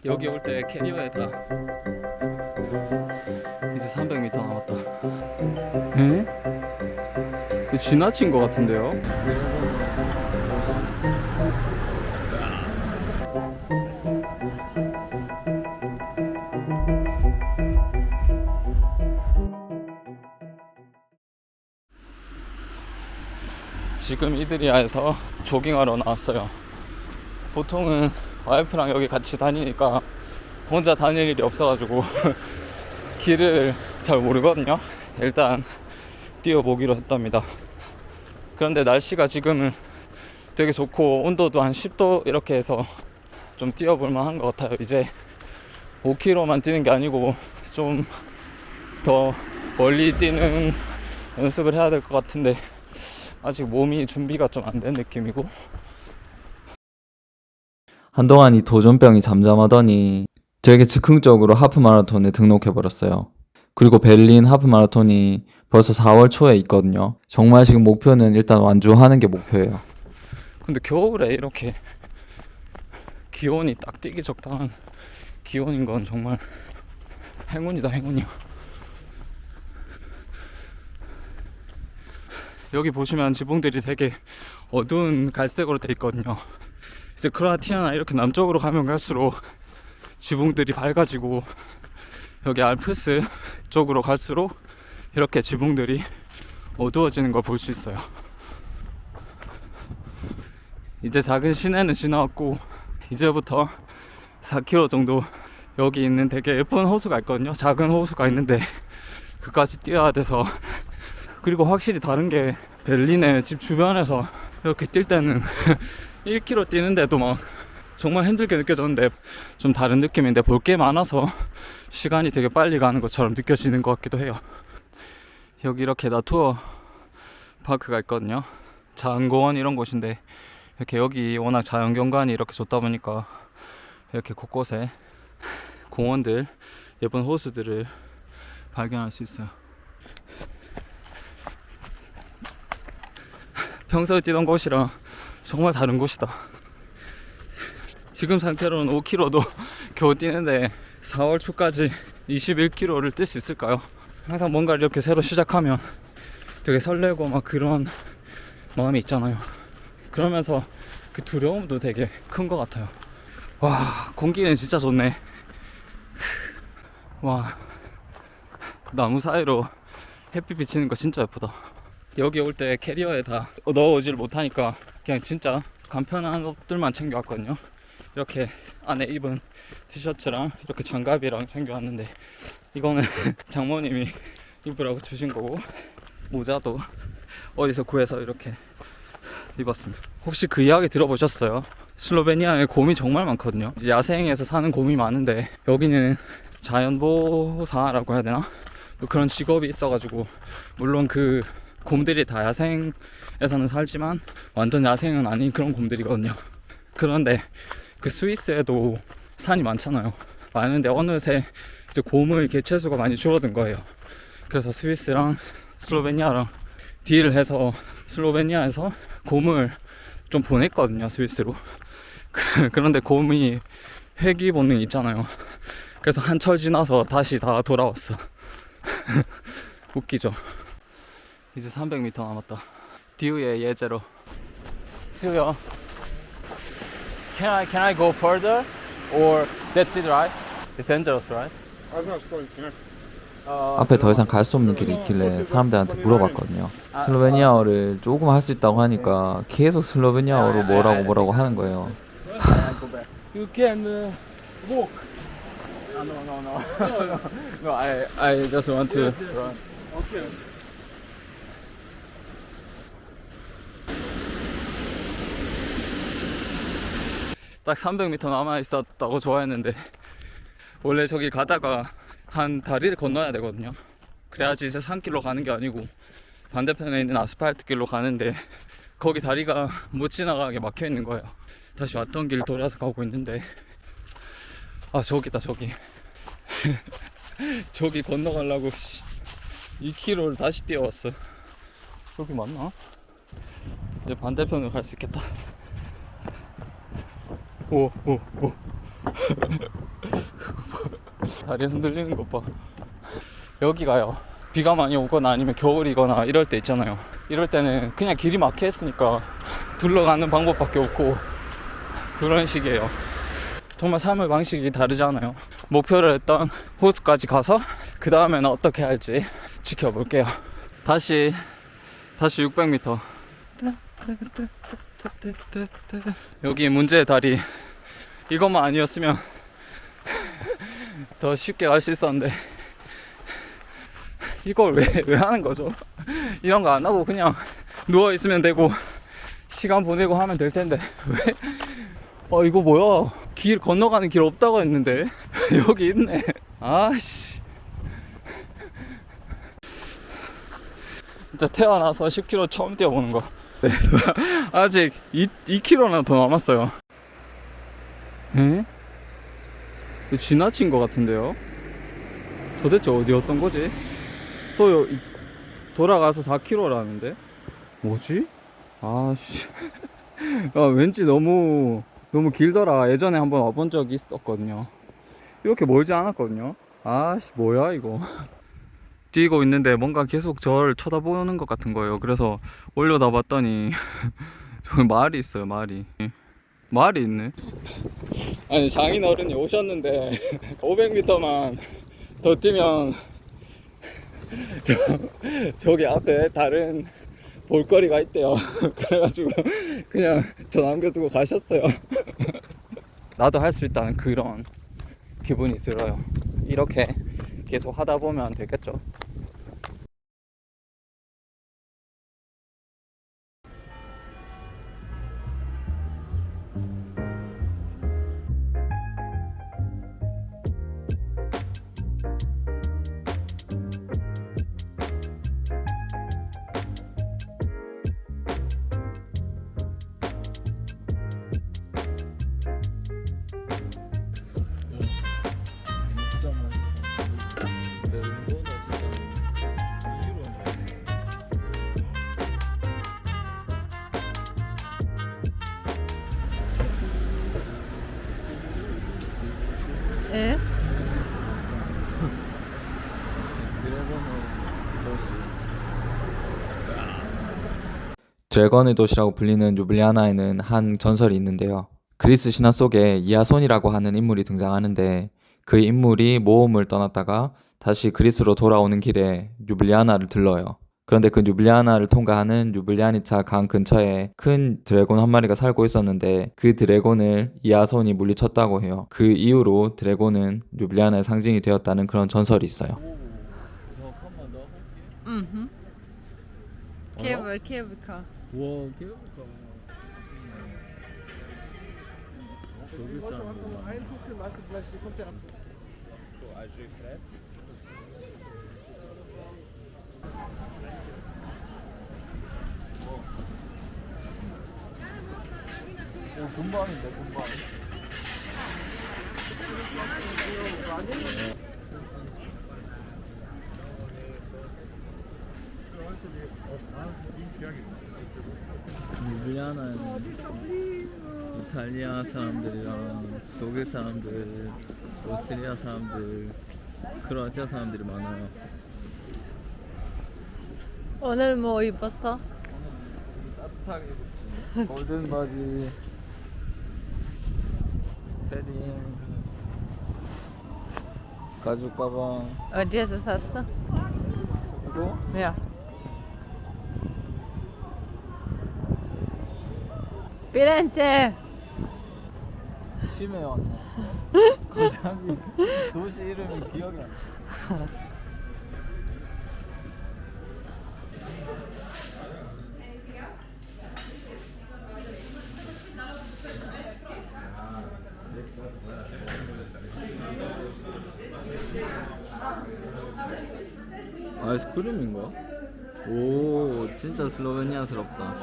여기 올 때 캐리어에 다 이제 300m 남았다. 에? 지나친 것 같은데요? 지금 이드리아에서 조깅하러 나왔어요. 보통은 와이프랑 여기 같이 다니니까 혼자 다닐 일이 없어가지고 길을 잘 모르거든요. 일단 뛰어보기로 했답니다. 그런데 날씨가 지금은 되게 좋고 온도도 한 10도 이렇게 해서 좀 뛰어볼 만한 것 같아요. 이제 5km만 뛰는 게 아니고 좀 더 멀리 뛰는 연습을 해야 될 것 같은데 아직 몸이 준비가 좀 안 된 느낌이고. 한동안 이 도전병이 잠잠하더니 되게 즉흥적으로 하프 마라톤에 등록해버렸어요. 그리고 베를린 하프 마라톤이 벌써 4월 초에 있거든요. 정말 지금 목표는 일단 완주하는 게 목표예요. 근데 겨울에 이렇게 기온이 딱 뛰기 적당한 기온인 건 정말 행운이다, 행운이야. 여기 보시면 지붕들이 되게 어두운 갈색으로 돼 있거든요. 이제 크로아티아나 이렇게 남쪽으로 가면 갈수록 지붕들이 밝아지고 여기 알프스 쪽으로 갈수록 이렇게 지붕들이 어두워지는 걸 볼 수 있어요. 이제 작은 시내는 지나왔고 이제부터 4km 정도 여기 있는 되게 예쁜 호수가 있거든요. 작은 호수가 있는데 그까지 뛰어야 돼서. 그리고 확실히 다른 게 베를린의 집 주변에서 이렇게 뛸 때는 1km 뛰는데도 막 정말 힘들게 느껴졌는데 좀 다른 느낌인데 볼 게 많아서 시간이 되게 빨리 가는 것처럼 느껴지는 것 같기도 해요. 여기 이렇게 나투어 파크가 있거든요. 자연공원 이런 곳인데 이렇게 여기 워낙 자연경관이 이렇게 좋다 보니까 이렇게 곳곳에 공원들, 예쁜 호수들을 발견할 수 있어요. 평소에 뛰던 곳이랑 정말 다른 곳이다. 지금 상태로는 5km도 겨우 뛰는데 4월 초까지 21km를 뛸 수 있을까요? 항상 뭔가를 이렇게 새로 시작하면 되게 설레고 막 그런 마음이 있잖아요. 그러면서 그 두려움도 되게 큰 것 같아요. 와, 공기는 진짜 좋네. 와, 나무 사이로 햇빛 비치는 거 진짜 예쁘다. 여기 올 때 캐리어에 다 넣어오질 못하니까 그냥 진짜 간편한 옷들만 챙겨왔거든요. 이렇게 안에 입은 티셔츠랑 이렇게 장갑이랑 챙겨왔는데 이거는 장모님이 입으라고 주신 거고, 모자도 어디서 구해서 이렇게 입었습니다. 혹시 그 이야기 들어보셨어요? 슬로베니아에 곰이 정말 많거든요. 야생에서 사는 곰이 많은데 여기는 자연보호사라고 해야 되나? 그런 직업이 있어가지고, 물론 그 곰들이 다 야생에서는 살지만 완전 야생은 아닌 그런 곰들이거든요. 그런데 그 스위스에도 산이 많잖아요. 많은데 어느새 이제 곰의 개체수가 많이 줄어든 거예요. 그래서 스위스랑 슬로베니아랑 딜을 해서 슬로베니아에서 곰을 좀 보냈거든요, 스위스로. 그런데 곰이 회귀 본능이 있잖아요. 그래서 한철 지나서 다시 다 돌아왔어. 웃기죠. 이제 300m 남았다. 디우의 예제로. 디우야, can I go further? Or that's it, right? It's dangerous, right? 앞에 더 이상 갈 수 없는 길이 있길래 사람들한테 물어봤거든요. 슬로베니아어를 조금 할 수 있다고 하니까 계속 슬로베니아어로 뭐라고 하는 거예요. You can walk. No. No, I just want to run. Okay. 딱 300m 남아 있었다고 좋아했는데 원래 저기 가다가 한 다리를 건너야 되거든요. 그래야지 이제 산길로 가는 게 아니고 반대편에 있는 아스팔트 길로 가는데 거기 다리가 못 지나가게 막혀 있는 거예요. 다시 왔던 길 돌아서 가고 있는데, 아, 저기다, 저기. 저기 건너가려고 2km를 다시 뛰어왔어. 여기 맞나? 이제 반대편으로 갈 수 있겠다. 오. 다리 흔들리는 것 봐. 여기가요, 비가 많이 오거나 아니면 겨울이거나 이럴 때 있잖아요. 이럴 때는 그냥 길이 막혀 있으니까 둘러가는 방법밖에 없고 그런 식이에요. 정말 삶의 방식이 다르잖아요. 목표를 했던 호수까지 가서 그 다음에는 어떻게 할지 지켜볼게요. 다시 600m. 여기 문제의 다리, 이것만 아니었으면 더 쉽게 갈 수 있었는데 이걸 왜 하는 거죠? 이런 거 안 하고 그냥 누워 있으면 되고 시간 보내고 하면 될 텐데 왜? 이거 뭐야? 길 건너가는 길 없다고 했는데 여기 있네. 아씨, 진짜 태어나서 10km 처음 뛰어보는 거. 네. 아직 2km나 더 남았어요. 에? 이거 지나친 것 같은데요? 도대체 어디였던 거지? 또 돌아가서 4km라는데? 뭐지? 아씨. 왠지 너무 길더라. 예전에 한번 와본 적이 있었거든요. 이렇게 멀지 않았거든요. 아씨, 뭐야 이거. 뛰고 있는데 뭔가 계속 저를 쳐다보는 것 같은 거예요. 그래서 올려다 봤더니 저기 말이 있어요. 말이 있네. 아니, 장인 어른이 오셨는데 500m만 더 뛰면 저기 앞에 다른 볼거리가 있대요. 그래가지고 그냥 저 남겨두고 가셨어요. 나도 할 수 있다는 그런 기분이 들어요. 이렇게 계속 하다 보면 되겠죠. 에? 드래곤의 도시라고 불리는 류블리아나에는 한 전설이 있는데요. 그리스 신화 속에 이아손이라고 하는 인물이 등장하는데 그 인물이 모험을 떠났다가 다시 그리스로 돌아오는 길에 류블리아나를 들러요. 그런데 그 류블리아나를 통과하는 류블리아니차 강 근처에 큰 드래곤 한 마리가 살고 있었는데 그 드래곤을 이아손이 물리쳤다고 해요. 그 이후로 드래곤은 류블리아나의 상징이 되었다는 그런 전설이 있어요. Mhm. Cable car. 와, 개울가. 저기 곰방인데, 곰방. 류블리아나는 이탈리아 사람들이랑 독일 사람들, 오스트리아 사람들, 크로아티아 사람들이 많아요. 오늘 뭐 입었어? 따뜻하게 입었지. 골든 바지, 패딩, 가죽 가방. 어디에서 샀어? 이거? 야. 피렌체. 심해 왔네. 거기 도시 이름이 기억이 안 나. 아이스크림인가? 오, 진짜 슬로베니아스럽다.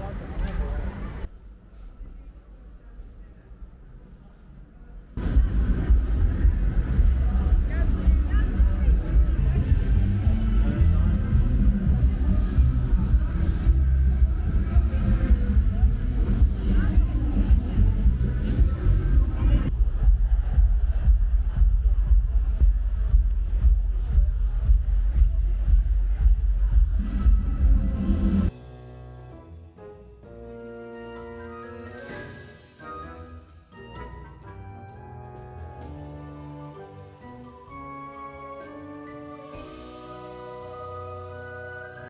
나도